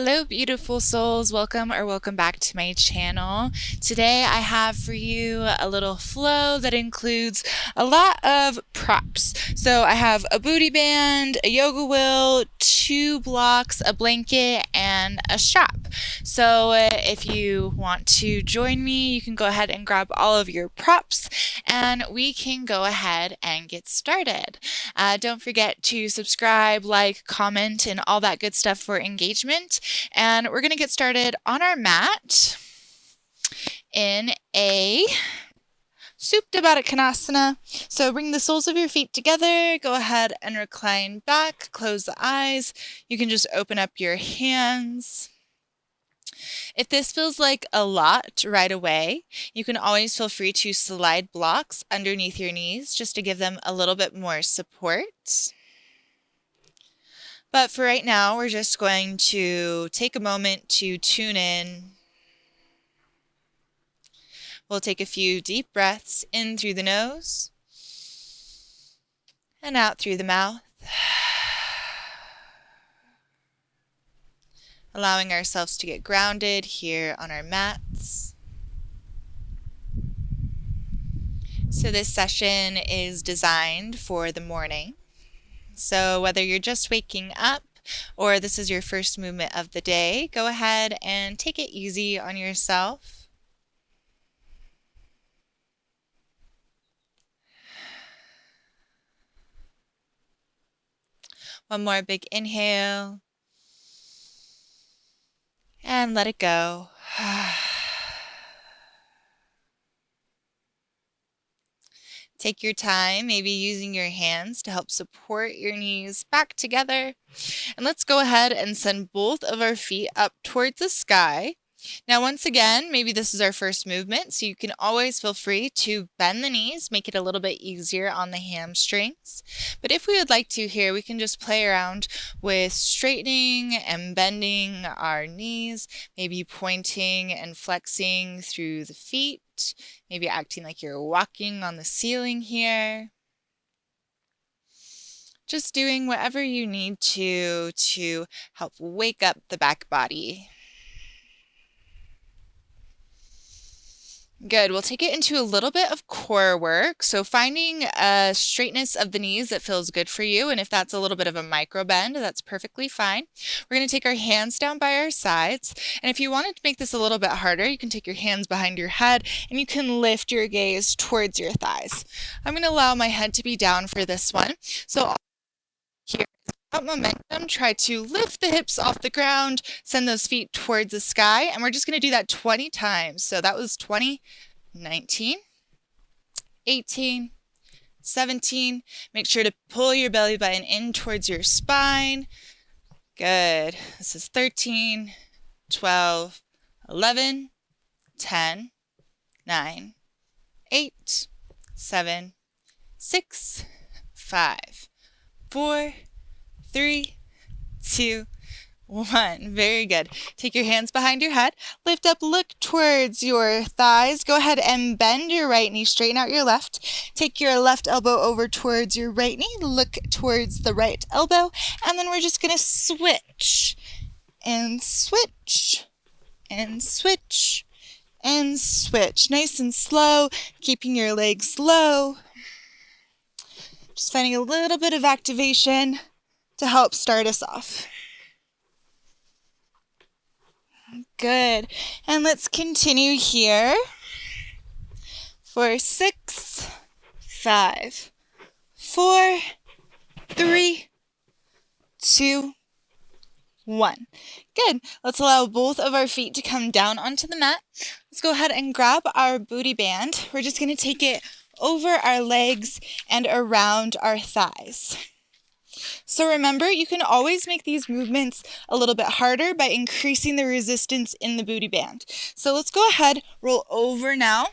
Hello, beautiful souls. Welcome back to my channel. Today I have for you a little flow that includes a lot of props. So I have a booty band, a yoga wheel, 2 blocks, a blanket, and a strap. So if you want to join me, you can go ahead and grab all of your props and we can go ahead and get started. Don't forget to subscribe, like, comment, and all that good stuff for engagement. And we're going to get started on our mat in a Supta Baddha Konasana. So bring the soles of your feet together, go ahead and recline back, close the eyes. You can just open up your hands. If this feels like a lot right away, you can always feel free to slide blocks underneath your knees just to give them a little bit more support. But for right now, we're just going to take a moment to tune in. We'll take a few deep breaths in through the nose and out through the mouth, allowing ourselves to get grounded here on our mats. So this session is designed for the morning. So whether you're just waking up or this is your first movement of the day, go ahead and take it easy on yourself. One more big inhale and let it go. Take your time, maybe using your hands to help support your knees back together. And let's go ahead and send both of our feet up towards the sky. Now, once again, maybe this is our first movement, so you can always feel free to bend the knees, make it a little bit easier on the hamstrings. But if we would like to here, we can just play around with straightening and bending our knees, maybe pointing and flexing through the feet, maybe acting like you're walking on the ceiling here. Just doing whatever you need to help wake up the back body. Good. We'll take it into a little bit of core work. So finding a straightness of the knees that feels good for you. And if that's a little bit of a micro bend, that's perfectly fine. We're going to take our hands down by our sides. And if you wanted to make this a little bit harder, you can take your hands behind your head and you can lift your gaze towards your thighs. I'm going to allow my head to be down for this one. So here, without momentum, try to lift the hips off the ground, send those feet towards the sky, and we're just going to do that 20 times. So that was 20, 19, 18, 17. Make sure to pull your belly button in towards your spine. Good. This is 13, 12, 11, 10, 9, 8, 7, 6, 5, 4, 3, 2, 1. Very good. Take your hands behind your head. Lift up, look towards your thighs. Go ahead and bend your right knee, straighten out your left. Take your left elbow over towards your right knee. Look towards the right elbow. And then we're just going to switch and switch and switch and switch. Nice and slow, keeping your legs low. Just finding a little bit of activation to help start us off. Good. And let's continue here for 6, 5, 4, 3, 2, 1. Good. Let's allow both of our feet to come down onto the mat. Let's go ahead and grab our booty band. We're just going to take it over our legs and around our thighs. So remember, you can always make these movements a little bit harder by increasing the resistance in the booty band. So let's go ahead, roll over now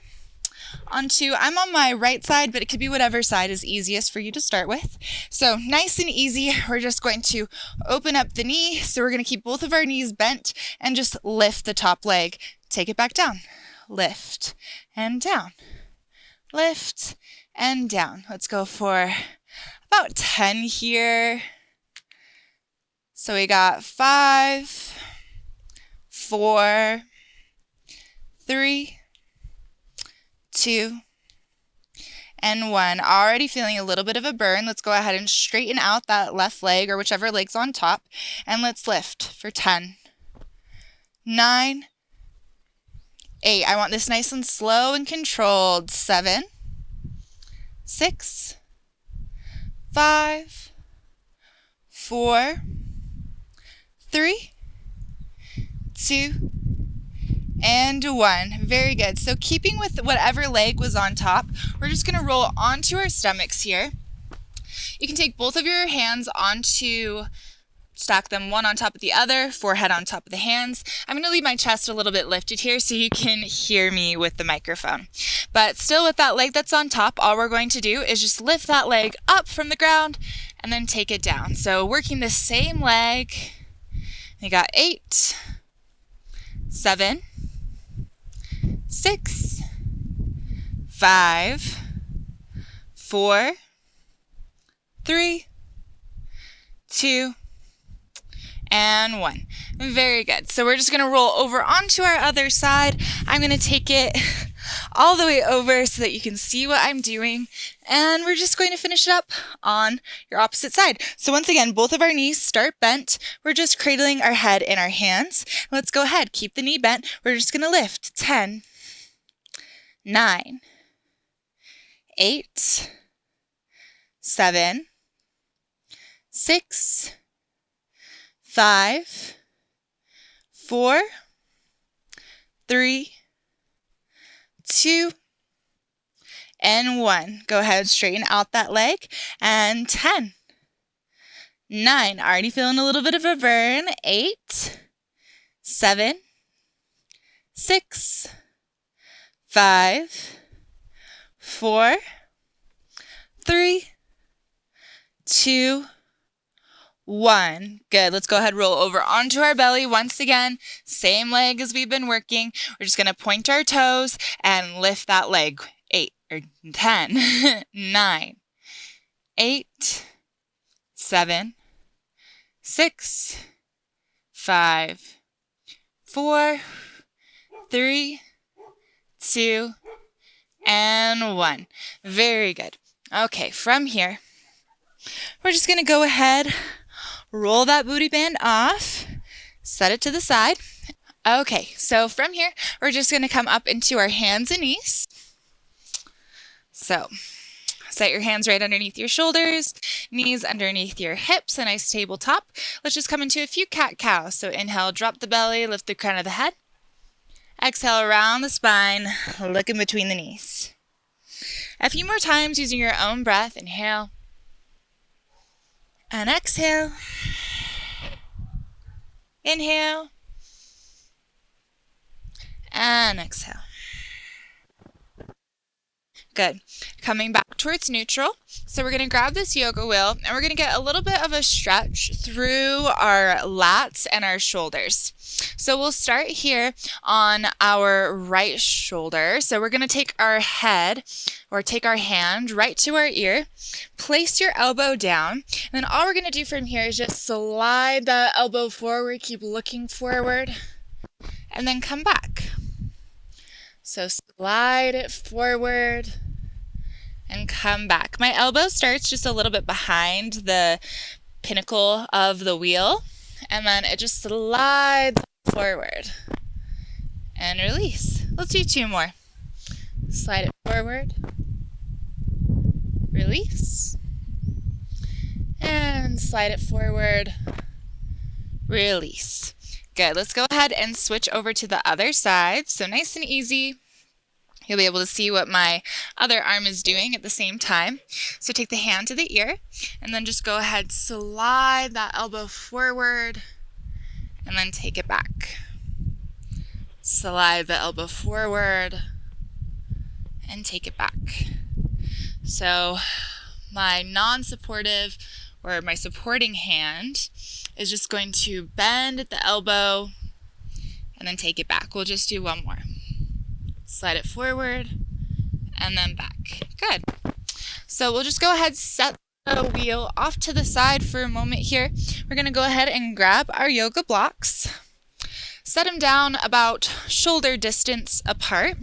onto, I'm on my right side, but it could be whatever side is easiest for you to start with. So nice and easy, we're just going to open up the knee. So we're going to keep both of our knees bent and just lift the top leg. Take it back down, lift and down. Lift and down. Let's go for about 10 here. So we got 5, 4, 3, 2, 1. Good. Let's allow both of our feet to come down onto the mat. Let's go ahead and grab our booty band. We're just going to take it over our legs and around our thighs. So remember, you can always make these movements a little bit harder by increasing the resistance in the booty band. So let's go ahead, roll over now onto, I'm on my right side, but it could be whatever side is easiest for you to start with. So nice and easy, we're just going to keep both of our knees bent and just lift the top leg. Take it back down, lift and down. Lift and down. Let's go for about 10 here. So we got 5, 4, 3, 2, and 1. Already feeling a little bit of a burn. Let's go ahead and straighten out that left leg or whichever leg's on top. And let's lift for 10, 9, 8. I want this nice and slow and controlled. 7, 6, 5, 4, 3, 2, and 1. Very good. So keeping with whatever leg was on top, we're just going to roll onto our stomachs here. You can take both of your hands stack them one on top of the other, forehead on top of the hands. I'm going to leave my chest a little bit lifted here so you can hear me with the microphone. But still with that leg that's on top, all we're going to do is just lift that leg up from the ground and then take it down. So working the same leg, we got 8, 7, 6, 5, 4, 3, 2, and 1. Very good. So we're just going to roll over onto our other side. I'm going to take it all the way over so that you can see what I'm doing. And we're just going to finish it up on your opposite side. So once again, both of our knees start bent. We're just cradling our head in our hands. Let's go ahead. Keep the knee bent. We're just going to lift. 10, 9, 8, 7, 6, 5, 4, 3, 2, and 1. Go ahead, straighten out that leg. And 10, 9. Already feeling a little bit of a burn. 8, 7, 6, 5, 4, 3, 2, 1. Good. Let's go ahead and roll over onto our belly once again. Same leg as we've been working. We're just going to point our toes and lift that leg. 8 or 10, 9, 8, 7, 6, 5, 4, 3, 2, and 1. Very good. Okay, from here, we're just going to go ahead, roll that booty band off, set it to the side. Okay, so from here, we're just going to come up into our hands and knees. So, set your hands right underneath your shoulders, knees underneath your hips, a nice tabletop. Let's just come into a few cat-cows. So inhale, drop the belly, lift the crown of the head. Exhale, around the spine, look in between the knees. A few more times using your own breath. Inhale. And exhale. Inhale. And exhale. Good. Coming back towards neutral. So we're going to grab this yoga wheel and we're going to get a little bit of a stretch through our lats and our shoulders. So we'll start here on our right shoulder. So we're going to take our head or take our hand right to our ear, place your elbow down, and then all we're going to do from here is just slide the elbow forward, keep looking forward, and then come back. So slide it forward and come back. My elbow starts just a little bit behind the pinnacle of the wheel, and then it just slides forward and release. Let's do 2 more. Slide it forward, release, and slide it forward, release. Good. Let's go ahead and switch over to the other side. So nice and easy. You'll be able to see what my other arm is doing at the same time. So take the hand to the ear and then just go ahead, slide that elbow forward and then take it back. Slide the elbow forward and take it back. So my non-supportive or my supporting hand is just going to bend at the elbow and then take it back. We'll just do 1 more. Slide it forward and then back. Good. So we'll just go ahead, set the wheel off to the side for a moment here. We're going to go ahead and grab our yoga blocks. set them down about shoulder distance apart.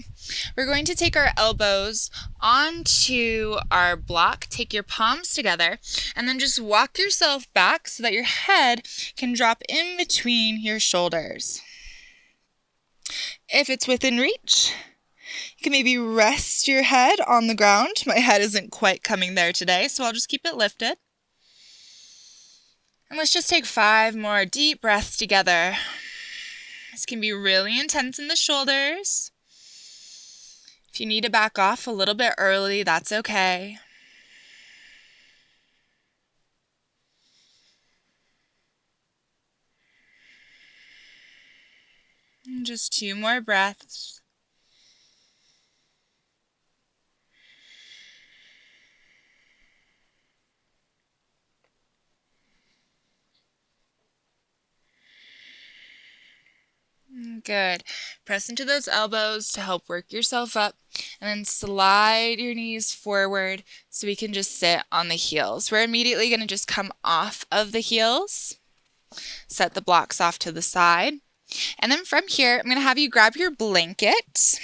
We're going to take our elbows onto our block, take your palms together, and then just walk yourself back so that your head can drop in between your shoulders. If it's within reach, you can maybe rest your head on the ground. My head isn't quite coming there today, so I'll just keep it lifted. And let's just take 5 more deep breaths together. This can be really intense in the shoulders. If you need to back off a little bit early, that's okay. And just 2 more breaths. Good. Press into those elbows to help work yourself up, and then slide your knees forward so we can just sit on the heels. We're immediately going to just come off of the heels, set the blocks off to the side, and then from here, I'm going to have you grab your blanket,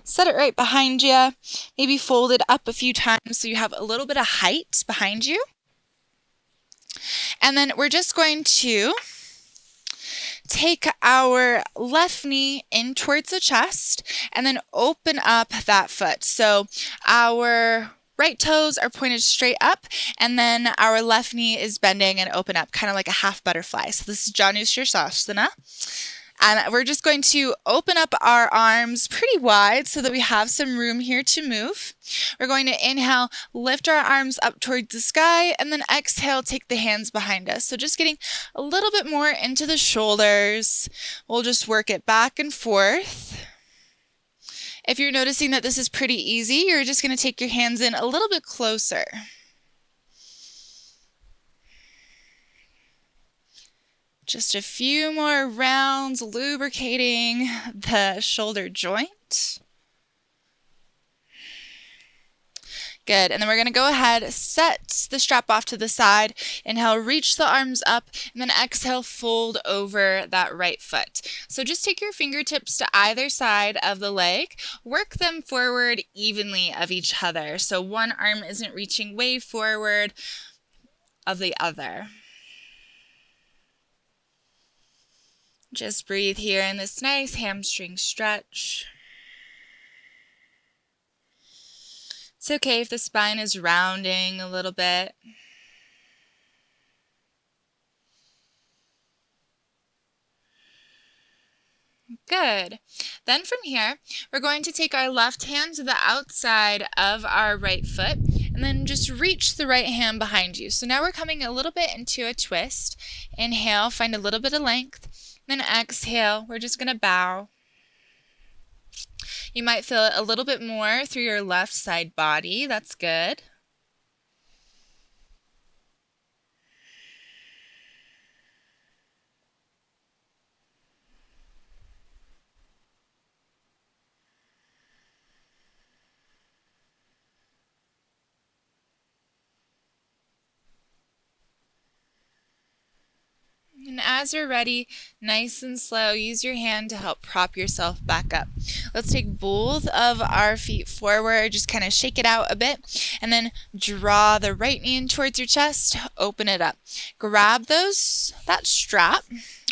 set it right behind you, maybe fold it up a few times so you have a little bit of height behind you. And then we're just going to take our left knee in towards the chest and then open up that foot. So our right toes are pointed straight up, and then our left knee is bending and open up, kind of like a half butterfly. So this is Janushirshasana. And we're just going to open up our arms pretty wide so that we have some room here to move. We're going to inhale, lift our arms up towards the sky, and then exhale, take the hands behind us. So just getting a little bit more into the shoulders. We'll just work it back and forth. If you're noticing that this is pretty easy, you're just going to take your hands in a little bit closer. Just a few more rounds, lubricating the shoulder joint. Good, and then we're going to go ahead, set the strap off to the side, inhale, reach the arms up, and then exhale, fold over that right foot. So just take your fingertips to either side of the leg, work them forward evenly of each other. So one arm isn't reaching way forward of the other. Just breathe here in this nice hamstring stretch. It's okay if the spine is rounding a little bit. Good. Then from here, we're going to take our left hand to the outside of our right foot and then just reach the right hand behind you. So now we're coming a little bit into a twist. Inhale, find a little bit of length. Then exhale, we're just going to bow. You might feel it a little bit more through your left side body. That's good. And as you're ready, nice and slow, use your hand to help prop yourself back up. Let's take both of our feet forward, just kind of shake it out a bit, and then draw the right knee in towards your chest, open it up. Grab that strap.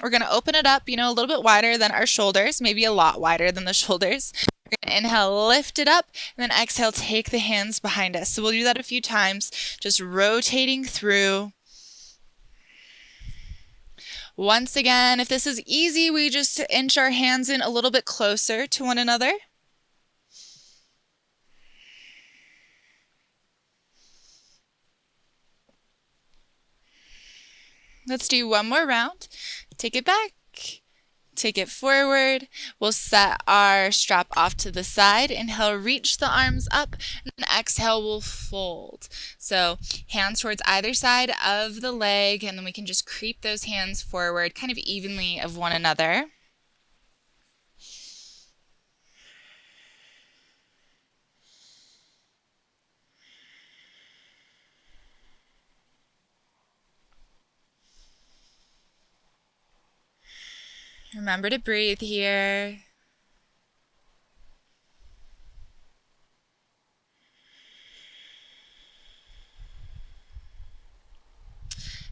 We're going to open it up, a little bit wider than our shoulders, maybe a lot wider than the shoulders. We're going to inhale, lift it up, and then exhale, take the hands behind us. So we'll do that a few times, just rotating through. Once again, if this is easy, we just inch our hands in a little bit closer to one another. Let's do one more round. Take it back. Take it forward. We'll set our strap off to the side. Inhale, reach the arms up, and exhale, we'll fold. So hands towards either side of the leg, and then we can just creep those hands forward kind of evenly of one another. Remember to breathe here.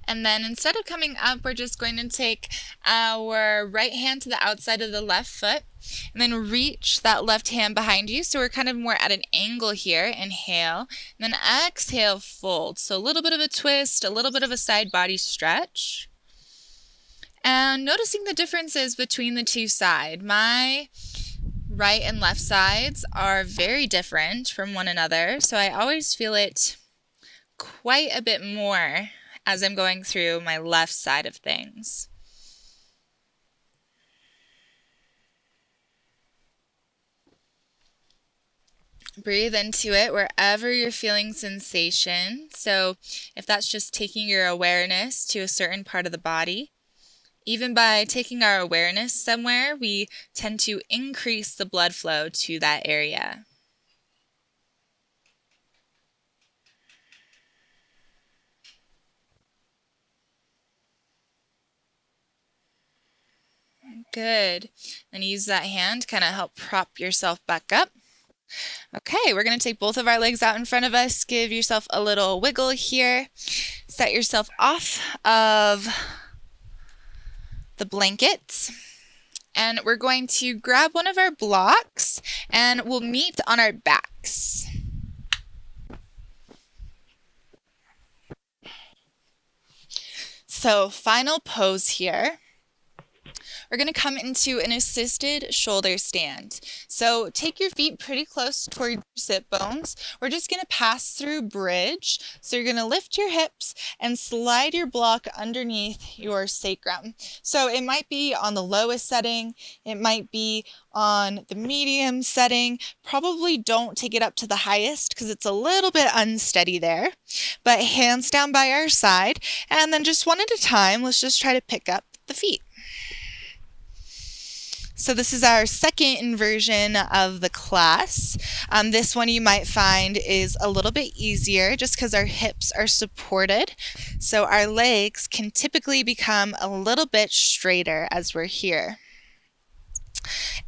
And then instead of coming up, we're just going to take our right hand to the outside of the left foot and then reach that left hand behind you. So we're kind of more at an angle here. Inhale, and then exhale, fold. So a little bit of a twist, a little bit of a side body stretch. And noticing the differences between the two sides. My right and left sides are very different from one another. So I always feel it quite a bit more as I'm going through my left side of things. Breathe into it wherever you're feeling sensation. So if that's just taking your awareness to a certain part of the body, even by taking our awareness somewhere, we tend to increase the blood flow to that area. Good. And use that hand to kind of help prop yourself back up. Okay, we're going to take both of our legs out in front of us. Give yourself a little wiggle here. Set yourself off of the blankets. And we're going to grab one of our blocks and we'll meet on our backs. So, final pose here. We're going to come into an assisted shoulder stand. So take your feet pretty close toward your sit bones. We're just going to pass through bridge. So you're going to lift your hips and slide your block underneath your sacrum. So it might be on the lowest setting. It might be on the medium setting. Probably don't take it up to the highest because it's a little bit unsteady there. But hands down by our side. And then just one at a time, let's just try to pick up the feet. So this is our second inversion of the class. This one you might find is a little bit easier just because our hips are supported. So our legs can typically become a little bit straighter as we're here.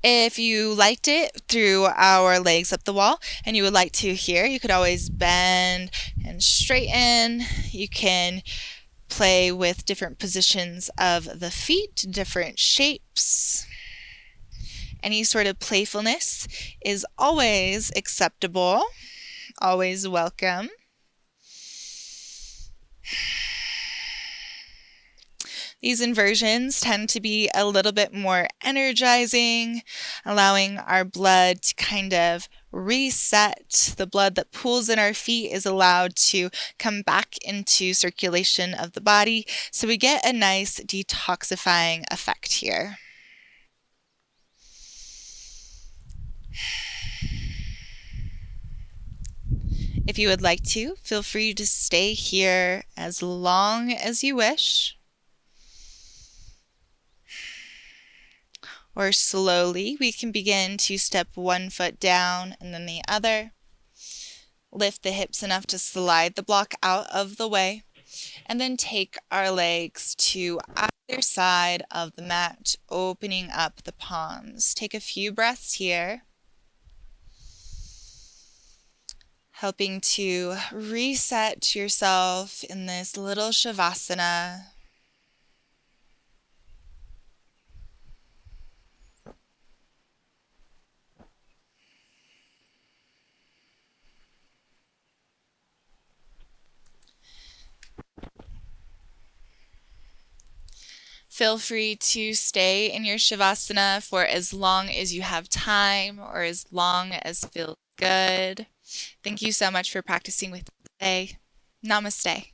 If you liked it through our legs up the wall and you would like to here, you could always bend and straighten. You can play with different positions of the feet, different shapes. Any sort of playfulness is always acceptable, always welcome. These inversions tend to be a little bit more energizing, allowing our blood to kind of reset. The blood that pools in our feet is allowed to come back into circulation of the body, so we get a nice detoxifying effect here. If you would like to, feel free to stay here as long as you wish. Or slowly, we can begin to step one foot down and then the other. Lift the hips enough to slide the block out of the way. And then take our legs to either side of the mat, opening up the palms. Take a few breaths here. Helping to reset yourself in this little shavasana. Feel free to stay in your shavasana for as long as you have time or as long as feels good. Thank you so much for practicing with me today. Namaste.